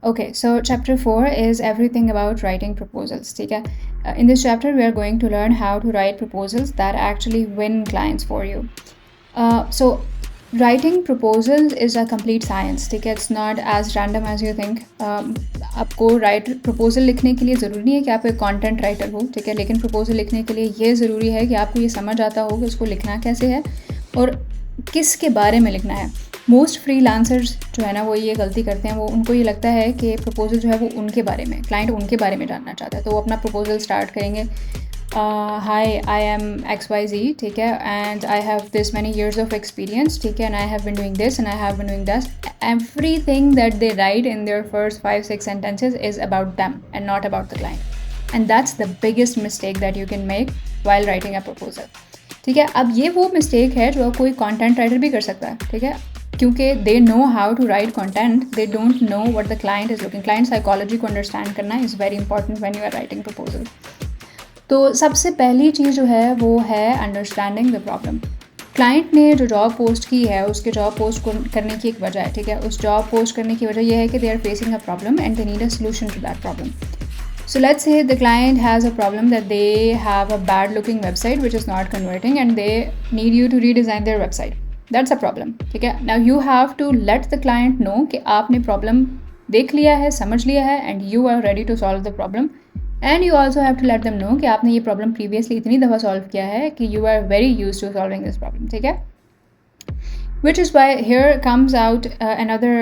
Okay, so chapter 4 is everything about writing proposals. ठीक है? In this chapter, we are going to learn how to write proposals that actually win clients for you. So writing proposals is a complete science. ठीक है? It's not as random as you think. आपको proposal लिखने के लिए ज़रूरी नहीं है कि आप एक content writer हो, ठीक है? लेकिन proposal लिखने के लिए ये ज़रूरी है कि आपको ये समझ आता हो कि उसको लिखना कैसे है और किसके बारे में लिखना है. मोस्ट फ्रीलांसर्स जो है ना वो ये गलती करते हैं, वो उनको ये लगता है कि प्रपोजल जो है वो उनके बारे में, क्लाइंट उनके बारे में जानना चाहता है, तो वो अपना प्रपोजल स्टार्ट करेंगे. हाय, आई एम XYZ, ठीक है, and I have this many years of experience, ठीक है, and I have been doing this and I have been doing that. Everything that they write in their first 5-6 sentences is about them and not about the client. And that's the biggest mistake that you can make while writing a proposal. ठीक है, अब ये वो mistake है जो कोई content writer भी कर सकता है. ठीक है, क्योंकि they know how to write content, they don't know what the client is looking. Client psychology को अंडरस्टैंड करना is very important when you are writing proposal. तो सबसे पहली चीज़ जो है वो है अंडरस्टैंडिंग द प्रॉब्लम. क्लाइंट ने जो जॉब पोस्ट की है उसके जॉब पोस्ट करने की एक वजह है. ठीक है, उस जॉब पोस्ट करने की वजह यह है कि they are facing a problem and they need a solution to that problem. So let's say the client has a problem that they have a bad looking website which is not converting and they need you to redesign their website. That's a problem. ठीक है, now you have to let the client know कि आपने problem देख लिया है, समझ लिया है and you are ready to solve the problem. And you also have to let them know कि आपने ये problem previously इतनी दफ़ा solve किया है कि you are very used to solving this problem. ठीक है, which is why here comes out another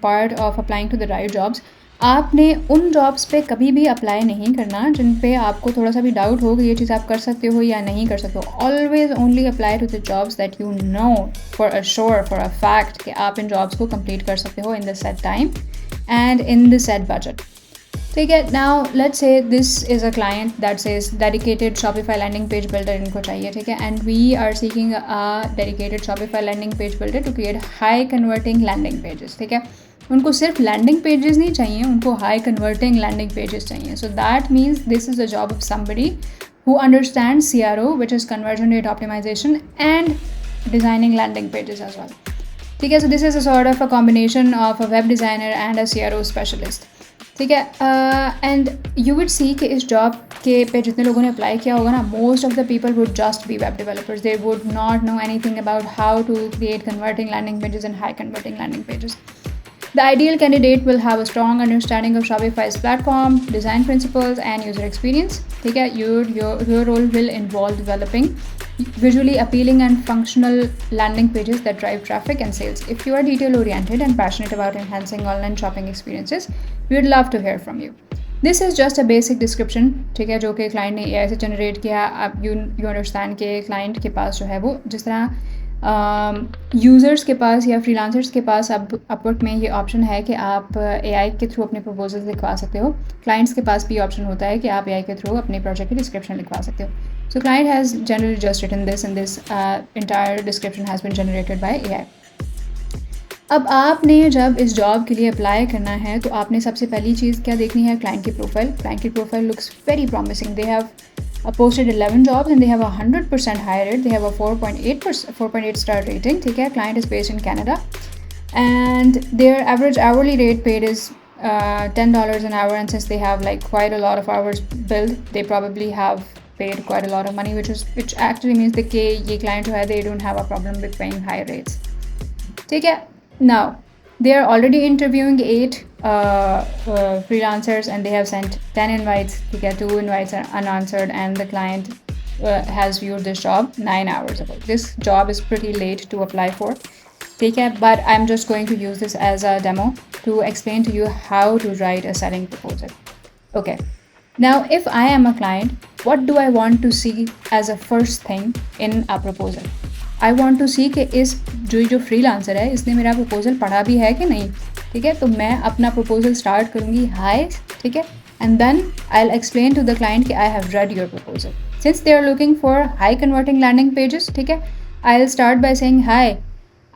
part of applying to the right jobs. आपने उन जॉब्स पे कभी भी अप्लाई नहीं करना जिन पे आपको थोड़ा सा भी डाउट हो कि ये चीज़ आप कर सकते हो या नहीं कर सकते हो. Always only apply to the jobs that you know for a sure, for a fact कि आप इन जॉब्स को कंप्लीट कर सकते हो in the set time and in the set budget. ठीक है, now let's say this is a client that says dedicated Shopify landing page builder इनको चाहिए. ठीक है, and we are seeking a dedicated Shopify landing page builder to create high converting landing pages. ठीक है, उनको सिर्फ लैंडिंग पेजेस नहीं चाहिए, उनको हाई कन्वर्टिंग लैंडिंग पेजेस चाहिए. So that means this is a job of somebody who understand CRO which is conversion rate optimization and designing landing pages as well. ठीक है, so this is a sort of a combination of a web designer and a CRO specialist. ठीक है, and you विड सी कि इस job के पे जितने लोगों ने अप्लाई किया होगा ना, most of the people would just be web developers. They would not know anything about how to create converting landing pages and high converting landing pages. The ideal candidate will have a strong understanding of Shopify's platform, design principles, and user experience. ठीक है, your role will involve developing visually appealing and functional landing pages that drive traffic and sales. If you are detail oriented and passionate about enhancing online shopping experiences, we would love to hear from you. This is just a basic description. ठीक है, जो कि client ने AI से generate किया. अब you understand कि client के पास जो है वो जिस तरह यूज़र्स के पास या फ्रीलांसर्स के पास अब अपवर्क में ये ऑप्शन है कि आप AI के थ्रू अपने प्रपोजल्स लिखवा सकते हो. क्लाइंट्स के पास भी ऑप्शन होता है कि आप AI के थ्रू अपने प्रोजेक्ट की डिस्क्रिप्शन लिखवा सकते हो. So client has generally just written this and this entire description has been generated by AI. अब आपने जब इस जॉब के लिए अप्लाई करना है तो आपने सबसे पहली चीज़ क्या देखनी है, क्लाइंट की प्रोफाइल. क्लाइंट की profile looks very promising. They have posted 11 jobs and they have a 100% hire rate. They have a 4.8 star rating. ठीक है, client is based in Canada and their average hourly rate paid is $10 an hour, and since they have like quite a lot of hours billed, they probably have paid quite a lot of money, which actually means that ये client जो है they don't have a problem with paying high rates. ठीक है, now they are already interviewing 8 freelancers and they have sent 10 invites. ठीक है, 2 invites are unanswered and the client has viewed this job 9 hours ago. This job is pretty late to apply for. ठीक है, but I'm just going to use this as a demo to explain to you how to write a selling proposal. Okay, now if I am a client, what do I want to see as a first thing in a proposal? I want to see कि इस जो freelancer है इसने मेरा proposal पढ़ा भी है कि नहीं. ठीक है, तो मैं अपना प्रपोजल स्टार्ट करूँगी हाई. ठीक है, and then I will explain to the client कि I have read your proposal. Since they are looking for high converting landing pages, ठीक है, I will start by saying hi,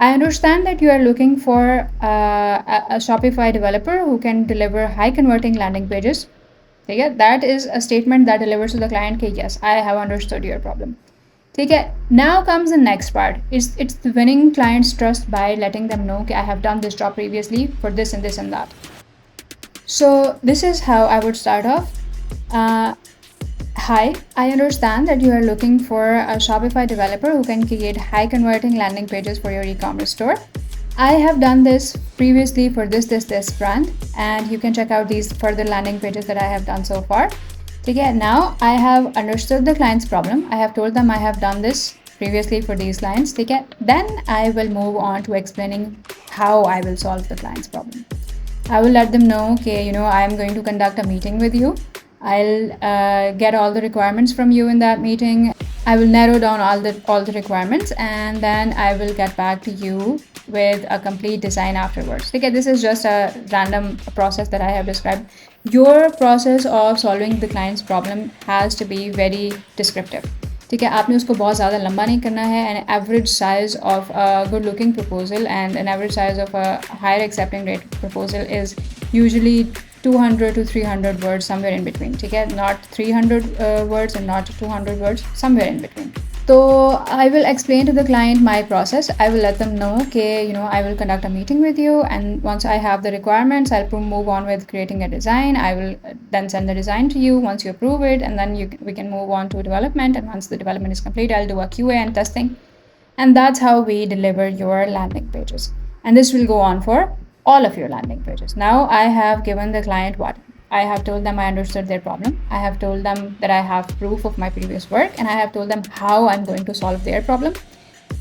I understand that you are looking for a Shopify developer who can deliver high converting landing pages. ठीक है, that is a statement that delivers to the client कि yes, I have understood your problem. ठीक है, now comes the next part. It's winning clients' trust by letting them know कि I have done this job previously for this and this and that. So this is how I would start off. Hi, I understand that you are looking for a Shopify developer who can create high converting landing pages for your e-commerce store. I have done this previously for this brand, and you can check out these further landing pages that I have done so far. Okay, now I have understood the client's problem. I have told them I have done this previously for these clients. Okay, then I will move on to explaining how I will solve the client's problem. I will let them know, okay, I am going to conduct a meeting with you. I'll get all the requirements from you in that meeting. I will narrow down all the requirements, and then I will get back to you with a complete design afterwards. Okay, this is just a random process that I have described. Your process of solving the client's problem has to be very descriptive. ठीक है, आपने उसको बहुत ज़्यादा लंबा नहीं करना है. An average size of a good looking proposal and an average size of a higher accepting rate proposal is usually 200 to 300 words, somewhere in between. ठीक है, not 300 words and not 200 words, somewhere in between. So I will explain to the client my process. I will let them know, okay, I will conduct a meeting with you, and once I have the requirements, I'll move on with creating a design. I will then send the design to you once you approve it, and then we can move on to development. And once the development is complete, I'll do a QA and testing. And that's how we deliver your landing pages. And this will go on for all of your landing pages. Now I have given the client what? I have told them I understood their problem. I have told them that I have proof of my previous work, and I have told them how I'm going to solve their problem.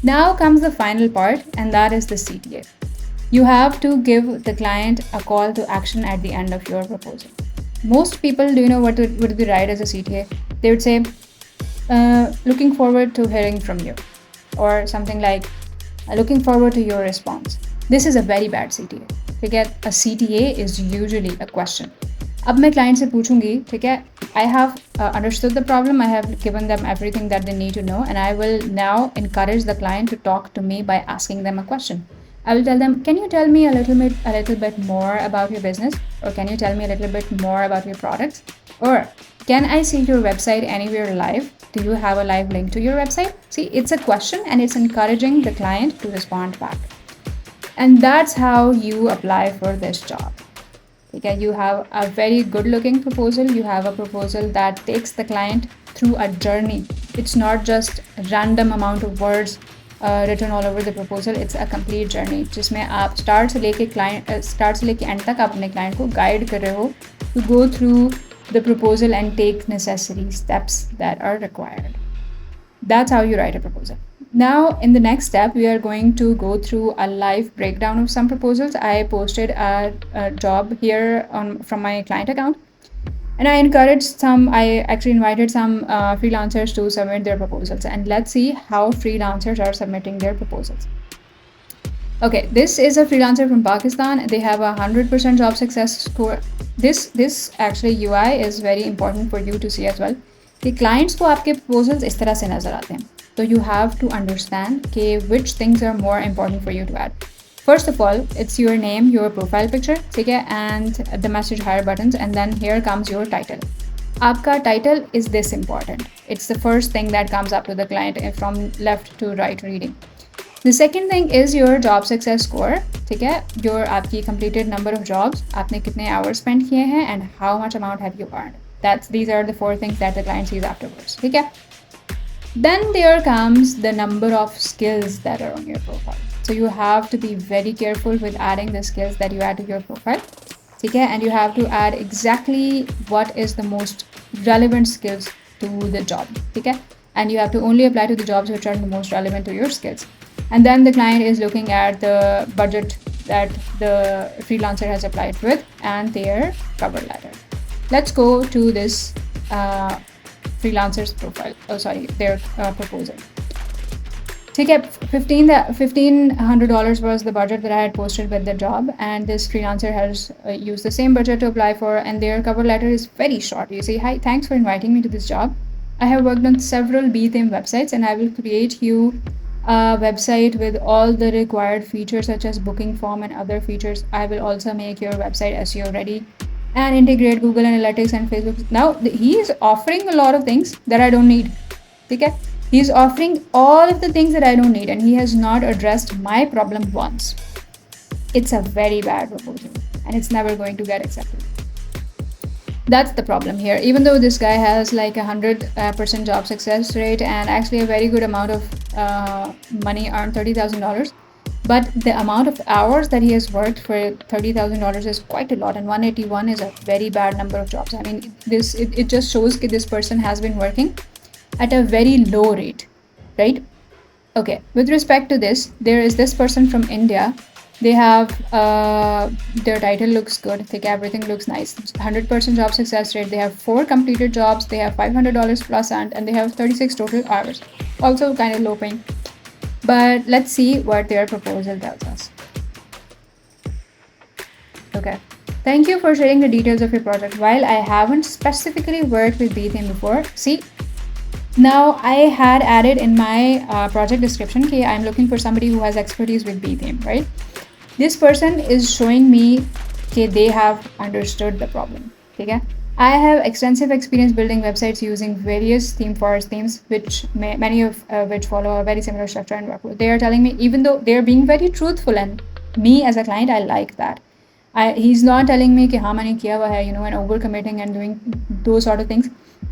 Now comes the final part, and that is the CTA. You have to give the client a call to action at the end of your proposal. Most people, do you know what would be right as a CTA? They would say, looking forward to hearing from you, or something like, looking forward to your response. This is a very bad CTA. ठीक है, a CTA is usually a question. अब मैं client से पूछूंगी, ठीक है, I have understood the problem, I have given them everything that they need to know, and I will now encourage the client to talk to me by asking them a question. I will tell them, can you tell me a little bit more about your business? Or can you tell me a little bit more about your products? Or can I see your website anywhere live? Do you have a live link to your website? See, it's a question, and it's encouraging the client to respond back. And that's how you apply for this job. Okay, you have a very good looking proposal. You have a proposal that takes the client through a journey. It's not just a random amount of words written all over the proposal. It's a complete journey जिसमें आप start से लेके end तक अपने client को guide कर रहे हो to go through the proposal and take necessary steps that are required. That's how you write a proposal. Now, in the next step, we are going to go through a live breakdown of some proposals. I posted a job here from my client account, and I actually invited some freelancers to submit their proposals. And let's see how freelancers are submitting their proposals. Okay, this is a freelancer from Pakistan. They have 100% job success score. This actually UI is very important for you to see as well. The clients को आपके proposals इस तरह से नजर आते हैं. So you have to understand which things are more important for you to add. First of all, it's your name, your profile picture, okay, and the message hire buttons, and then here comes your title. Aapka title is this important. It's the first thing that comes up to the client from left to right reading. The second thing is your job success score, okay, your आपकी completed number of jobs, आपने कितने hours spent किए हैं, and how much amount have you earned. These are the four things that the client sees afterwards. Okay. Then there comes the number of skills that are on your profile. So you have to be very careful with adding the skills that you add to your profile. Okay, and you have to add exactly what is the most relevant skills to the job. Okay, and you have to only apply to the jobs which are the most relevant to your skills. And then the client is looking at the budget that the freelancer has applied with and their cover letter. Let's go to this freelancer's profile. Their proposal. ठीक है, $1,500 was the budget that I had posted with the job, and this freelancer has used the same budget to apply for, and their cover letter is very short. You say, hi, thanks for inviting me to this job. I have worked on several B-theme websites, and I will create you a website with all the required features such as booking form and other features. I will also make your website SEO ready and integrate Google Analytics and Facebook. Now, he is offering a lot of things that I don't need. Okay? He is offering all of the things that I don't need, and he has not addressed my problem once. It's a very bad proposal, and it's never going to get accepted. That's the problem here. Even though this guy has like 100% job success rate and actually a very good amount of money earned, $30,000, but the amount of hours that he has worked for $30,000 is quite a lot, and 181 is a very bad number of jobs. I mean, it just shows that this person has been working at a very low rate, right? Okay, with respect to this, there is this person from India. They have their title looks good, think everything looks nice, 100% job success rate. They have 4 completed jobs, they have $500 plus and they have 36 total hours, also kind of low paying. But let's see what their proposal tells us. Okay, thank you for sharing the details of your project. While I haven't specifically worked with B-theme before, see, now I had added in my project description, okay, I'm looking for somebody who has expertise with B-theme, right? This person is showing me that they have understood the problem. Okay? I have extensive experience building websites using various theme forest themes, which many of which follow a very similar structure and workflow. They are telling me, even though they're being very truthful, and me as a client, I like that. He's not telling me कि हाँ मैंने किया हुआ है, you know, and overcommitting and doing those sort of things.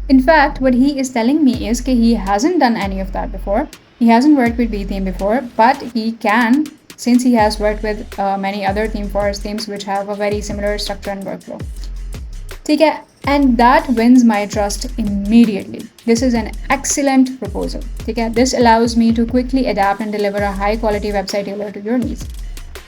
In fact, what he is telling me is that he hasn't done any of that before. He hasn't worked with B-theme before, but he can, since he has worked with many other theme forest themes which have a very similar structure and workflow. Okay, and that wins my trust immediately. This is an excellent proposal. Okay, this allows me to quickly adapt and deliver a high quality website tailored to your needs.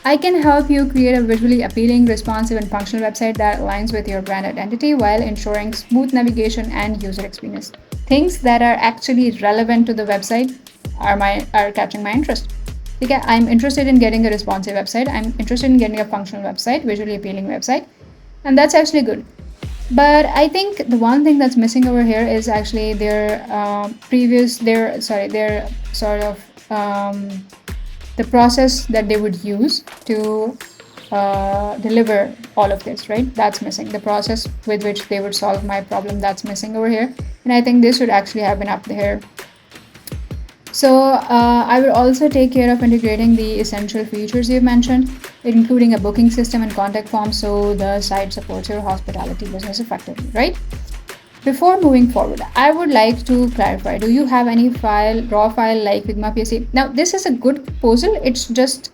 I can help you create a visually appealing, responsive, and functional website that aligns with your brand identity while ensuring smooth navigation and user experience. Things that are actually relevant to the website are catching my interest. Okay, I'm interested in getting a responsive website. I'm interested in getting a functional website, visually appealing website, and that's actually good. But I think the one thing that's missing over here is actually their the process that they would use to deliver all of this, right? That's missing. The process with which they would solve my problem, that's missing over here. And I think this should actually have been up there. So I will also take care of integrating the essential features you've mentioned, including a booking system and contact form so the site supports your hospitality business effectively, right? Before moving forward, I would like to clarify, do you have any raw file like Figma PSC? Now, this is a good proposal. It's just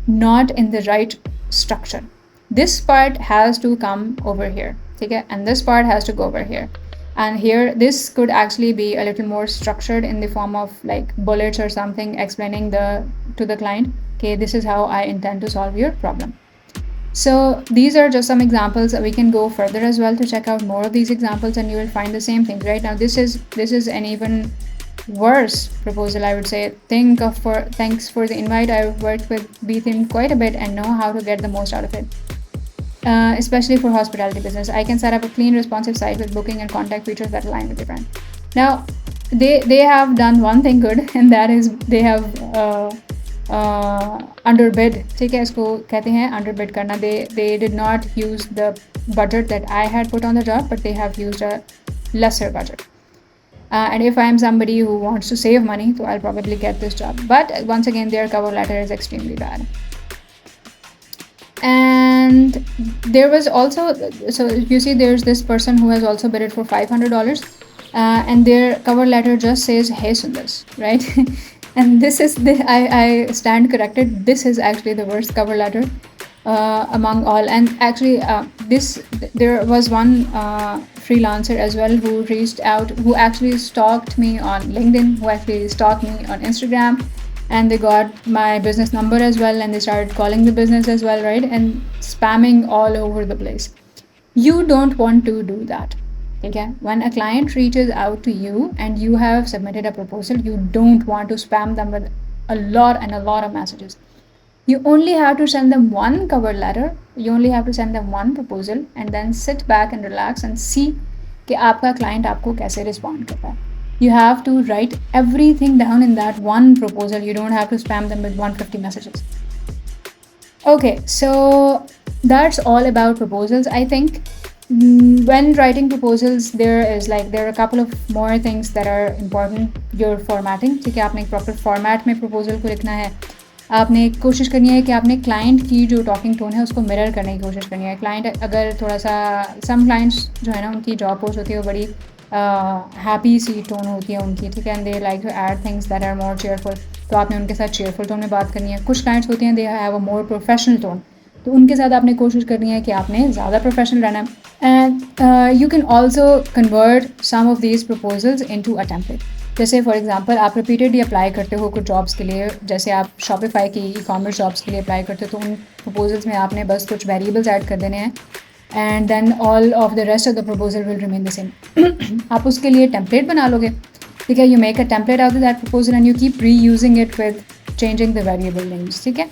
not in the right structure. This part has to come over here, okay? And this part has to go over here. And here, this could actually be a little more structured in the form of like bullets or something explaining to the client, okay, this is how I intend to solve your problem. So these are just some examples. We can go further as well to check out more of these examples and you will find the same thing. Right now, this is an even worse proposal, I would say. Thanks for the invite. I've worked with B-theme quite a bit and know how to get the most out of it. Especially for hospitality business. I can set up a clean, responsive site with booking and contact features that align with your brand. Now, they have done one thing good, and that is they have underbid. ठीक है, इसको कहते हैं underbid करना. They did not use the budget that I had put on the job, but they have used a lesser budget. And if I am somebody who wants to save money, so I'll probably get this job. But once again, their cover letter is extremely bad. And there was also, so you see there's this person who has also bid it for $500 and their cover letter just says hey Sundars, right? And this is I stand corrected, this is actually the worst cover letter among all. And actually there was one freelancer as well who reached out, who actually stalked me on LinkedIn, who actually stalked me on Instagram, and they got my business number as well, and they started calling the business as well, right? And spamming all over the place. You don't want to do that, okay? When a client reaches out to you and you have submitted a proposal, you don't want to spam them with a lot of messages. You only have to send them one cover letter, you only have to send them one proposal, and then sit back and relax and see कि आपका client आपको कैसे respond करता है. You have to write everything down in that one proposal. You don't have to spam them with 150 messages. Okay, so that's all about proposals. I think when writing proposals, there are a couple of more things that are important. Your formatting, ठीक है, आपने एक proper format में proposal को लिखना है. आपने कोशिश करनी है कि आपने क्लाइंट की जो टॉकिंग टोन है उसको मिरर करने की कोशिश करनी है। क्लाइंट अगर थोड़ा सा, सम क्लाइंट्स जो है ना उनकी जॉब पोस्ट होती है वो बड़ी हैप्पी सी टोन होती है उनकी, ठीक है, and they like to add things that are more cheerful, तो आपने उनके साथ चेयरफुल टोन में बात करनी है। कुछ क्लाइंट्स होते हैं they have a more professional tone, तो उनके साथ आपने कोशिश करनी है कि आपने ज़्यादा प्रोफेशनल रहना है। And you can also convert some of these proposals into a template. जैसे फॉर एग्जांपल आप रिपीटेडली अप्लाई करते हो कुछ जॉब्स के लिए, जैसे आप शॉपिफाई की ई कॉमर्स जॉब्स के लिए अप्लाई करते हो, तो उन प्रपोजल्स में आपने बस कुछ वेरिएबल्स ऐड कर देने हैं and then all of the rest of the proposal will remain the same. आप उसके लिए टेम्पलेट बना लोगे, ठीक है, you make a template out of that proposal and you keep reusing it with changing the variable names, ठीक है।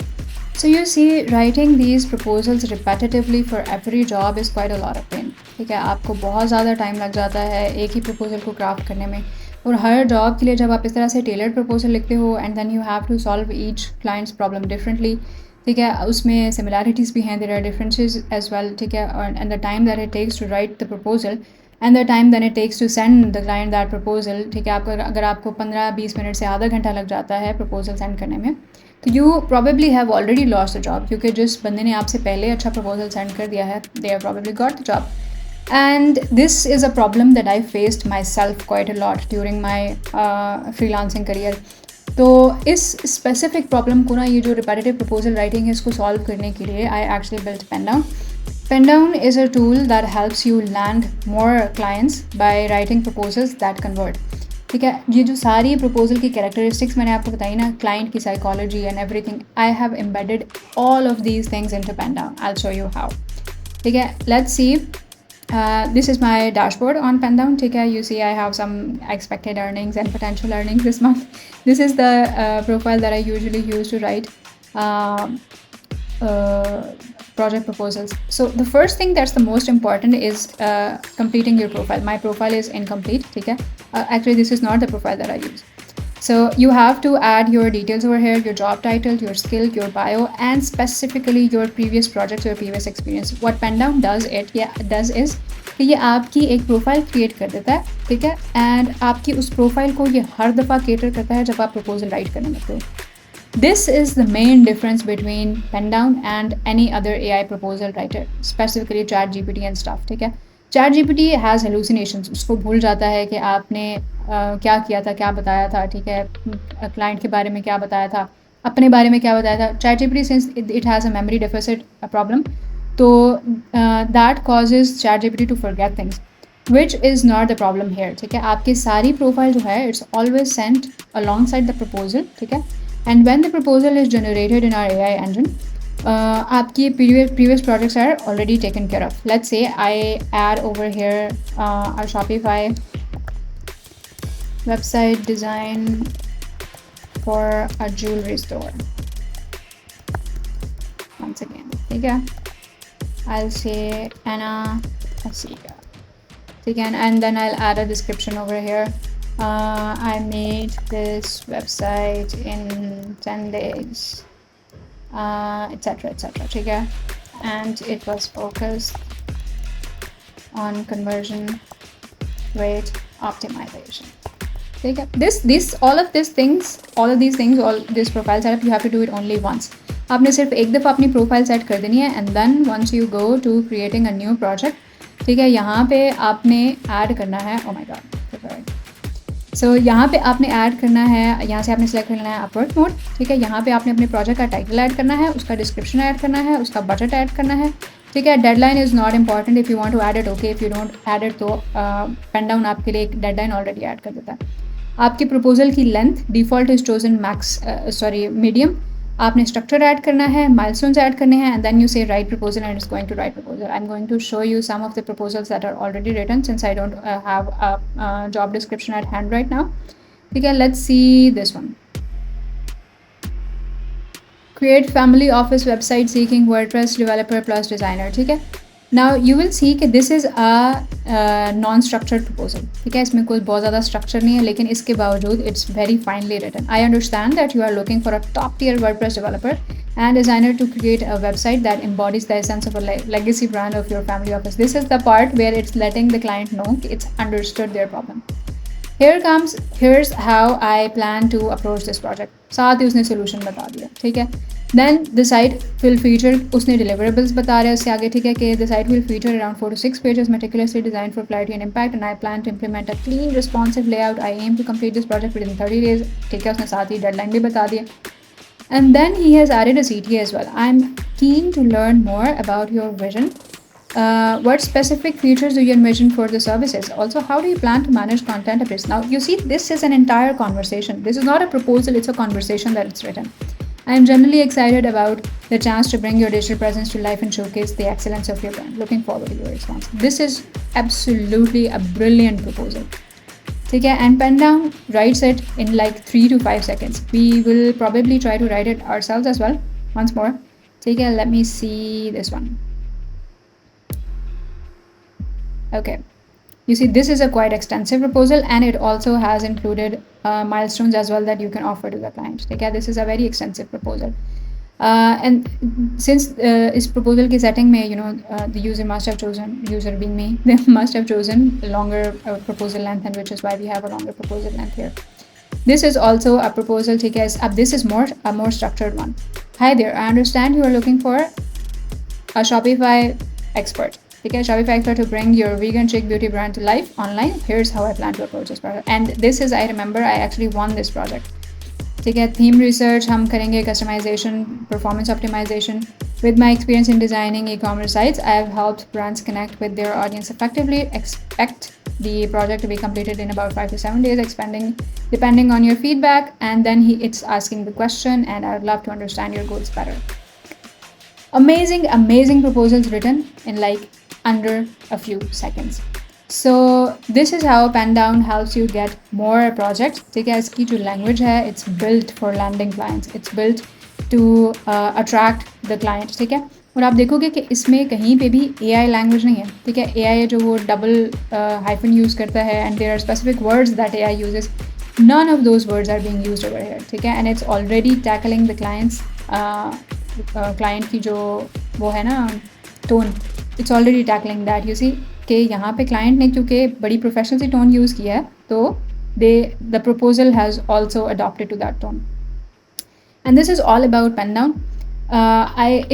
So you see, writing these proposals repetitively for every job is quite a lot of pain, ठीक है, आपको बहुत ज़्यादा time लग जाता है एक ही प्रपोजल को क्राफ्ट करने में। और हर जॉब के लिए जब आप इस तरह से टेलर्ड प्रपोजल लिखते हो and then you have to solve each client's problem differently, ठीक है, उसमें सिमिलैरिटीज़ भी हैं, there are differences as well, ठीक है, and the time that it takes to write the proposal and the time than it takes to send the client that proposal, ठीक है, आपको अगर आपको 15-20 मिनट से आधा घंटा लग जाता है प्रपोजल सेंड करने में, तो you probably have already lost the job, क्योंकि जिस बंदे ने आपसे पहले अच्छा प्रपोजल सेंड कर दिया है they have probably got the job. And this is a problem that I faced my self quite a lot during my freelancing career. तो इस स्पेसिफिक प्रॉब्लम को ना, ये जो रिपेटिटिव प्रपोजल राइटिंग है, इसको सॉल्व करने के लिए I actually built pen down. Pen down is a tool that helps you land more clients by writing proposals that convert, ठीक है। ये जो सारी प्रपोजल की कैरेक्टरिस्टिक्स मैंने आपको बताई ना, क्लाइंट की psychology and everything, I have embedded all of these things into pen down. I will show you how, ठीक है। Let's see, this is my dashboard on pen down, ठीक है। You see I have some expected earnings and potential earnings this month. This is the profile that I usually use to write project proposals. So the first thing that's the most important is completing your profile. My profile is incomplete, ठीक है, actually this is not the profile that I use. So you have to add your details over here, your job title, your skill, your bio, and specifically your previous projects, your previous experience. What pen down does is कि ये आपकी एक profile create कर देता है, ठीक है, and आपकी उस प्रोफाइल को ये हर दफ़ा केटर करता है जब आप प्रपोजल राइट करने लगते हो। This is the main difference between pen down and any other AI proposal writer, specifically ChatGPT and stuff, ठीक है। ChatGPT has hallucinations, उसको भूल जाता है कि आपने क्या किया था, क्या बताया था, ठीक है, क्लाइंट के बारे में क्या बताया था, अपने बारे में क्या बताया था। ChatGPT, since it has a memory deficit problem, तो that causes ChatGPT to forget things, which is not the problem here, ठीक है। आपकी सारी प्रोफाइल जो है it's always sent alongside the proposal, ठीक है, and when the proposal is generated in our AI engine, आपकी previous projects are already taken care of. Let's say I add over here our Shopify website design for a jewelry store. Once again, ठीक है, I'll say Anna Asika, ठीक है, and then I'll add a description over here. I made this website in 10 days, etc, etc, ठीक है, and it was focused on conversion rate optimization, ठीक है। all of these things, all this profile setup, you have to do it only once. आपने सिर्फ एक दफ़ा अपनी profile set कर देनी है, and then once you go to creating a new project, ठीक है, यहाँ पे आपने ऐड करना है, oh my god, सो यहाँ पे आपने ऐड करना है, यहाँ से आपने सेलेक्ट करना है अपवर्क मोड, ठीक है, यहाँ पे आपने अपने प्रोजेक्ट का टाइटल ऐड करना है, उसका डिस्क्रिप्शन ऐड करना है, उसका बजट ऐड करना है, ठीक है। Deadline is not important, if you want to add it okay, if you don't add it तो पेन डाउन आपके लिए एक डेडलाइन ऑलरेडी ऐड कर देता है। आपकी प्रपोजल की length default is chosen medium, आपने स्ट्रक्चर ऐड करना है, माइलस्टोन्स ऐड करने हैं, and then you say write proposal and it's going to write proposal. I am going to show you some of the proposals that are already written since I don't have a job description at hand right now, ठीक है। Let's see this one, create family office website seeking WordPress developer plus designer, ठीक है। Now you will see कि this is a non-structured proposal, ठीक है, इसमें कोई बहुत ज़्यादा स्ट्रक्चर नहीं है, लेकिन इसके बावजूद it's very finely written. I understand that you are looking for a top-tier WordPress developer and designer to create a website that embodies the essence of a legacy brand of your family office. This is the part where it's letting the client know it's understood their problem. here's how I plan to approach this project. साथ ही उसने solution बता दिया, ठीक है. Then the site will feature, उसने deliverables बता रहा है उससे आगे, ठीक है, कि the site will feature around 4 to 6 pages meticulously designed for clarity and impact, and I plan to implement a clean, responsive layout. I aim to complete this project within 30 days. ठीक है, उसने साथ ही deadline भी बता दिया. And then he has added a CTA as well. I'm keen to learn more about your vision. What specific features do you envision for the services? Also, how do you plan to manage content updates? Now, you see, this is an entire conversation. This is not a proposal, it's a conversation that it's written. I am genuinely excited about the chance to bring your digital presence to life and showcase the excellence of your brand. Looking forward to your response. This is absolutely a brilliant proposal. Okay, and Pen Down writes it in like 3 to 5 seconds. We will probably try to write it ourselves as well. Once more. Okay, let me see this one. Okay, you see, this is a quite extensive proposal, and it also has included milestones as well that you can offer to the client. Okay, this is a very extensive proposal. And since this proposal ki setting mein, the user must have chosen, user being me, they must have chosen a longer proposal length, and which is why we have a longer proposal length here. This is also a proposal, this is a more structured one. Hi there, I understand you are looking for a Shopify expert. Okay, Shopify expert to bring your vegan chic beauty brand to life online. Here's how I plan to approach this project. And this is, I remember, I actually won this project. Okay, theme research, hum karenge customization, performance optimization. With my experience in designing e-commerce sites, I have helped brands connect with their audience effectively. Expect the project to be completed in about 5 to 7 days, depending on your feedback. And then it's asking the question, and I would love to understand your goals better. Amazing proposals written in like under a few seconds. So this is how Pen Down helps you get more projects. ठीक है, इसकी जो language है, it's built for landing clients. It's built to attract the client. ठीक है, और आप देखोगे कि इसमें कहीं पे भी AI language नहीं है. ठीक है, AI जो वो double hyphen use करता है, and there are specific words that AI uses. None of those words are being used over here. ठीक है, and it's already tackling the clients client की जो वो है ना tone. It's already tackling that. You see कि यहाँ पे client ने क्योंकि बड़ी professional सी tone use किया है, तो the proposal has also adopted to that tone. And this is all about Pen Down.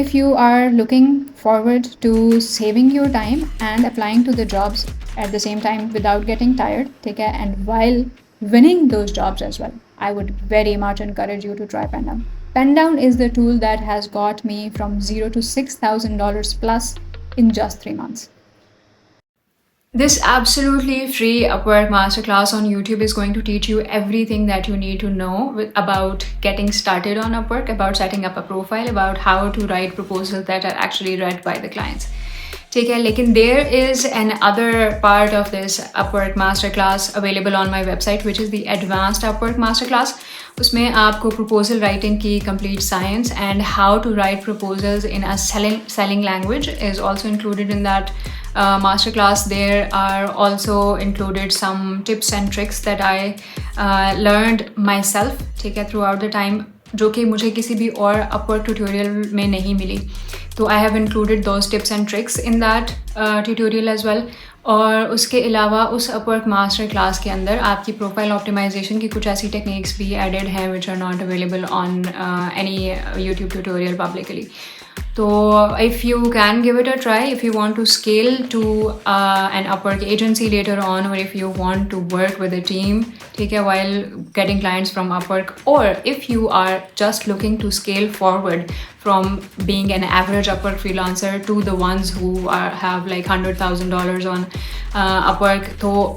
If you are looking forward to saving your time and applying to the jobs at the same time without getting tired, take care, and while winning those jobs as well, I would very much encourage you to try Pen Down. Pen Down is the tool that has got me from $0 to $6,000 plus in just 3 months. This absolutely free Upwork Masterclass on YouTube is going to teach you everything that you need to know about getting started on Upwork, about setting up a profile, about how to write proposals that are actually read by the clients. ठीक है, लेकिन there is another part of this Upwork Masterclass available on my website, which is the Advanced Upwork Masterclass. उसमें आपको proposal writing की complete science and how to write proposals in a selling language is also included in that masterclass. There are also included some tips and tricks that I learned myself, ठीक है, throughout the time, जो कि मुझे किसी भी और Upwork tutorial में नहीं मिली. तो I have included those tips and tricks in that tutorial as well. और उसके अलावा उस Upwork Master Class के अंदर आपकी प्रोफाइल ऑप्टिमाइजेशन की कुछ ऐसी टेक्निक्स भी एडेड हैं which are not available on any YouTube tutorial publicly. So if you can give it a try, if you want to scale to an Upwork agency later on, or if you want to work with a team, take a while getting clients from Upwork, or if you are just looking to scale forward from being an average Upwork freelancer to the ones who have like $100,000 on Upwork, so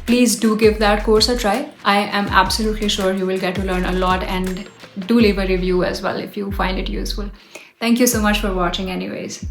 please do give that course a try. I am absolutely sure you will get to learn a lot, and do leave a review as well if you find it useful. Thank you so much for watching anyways.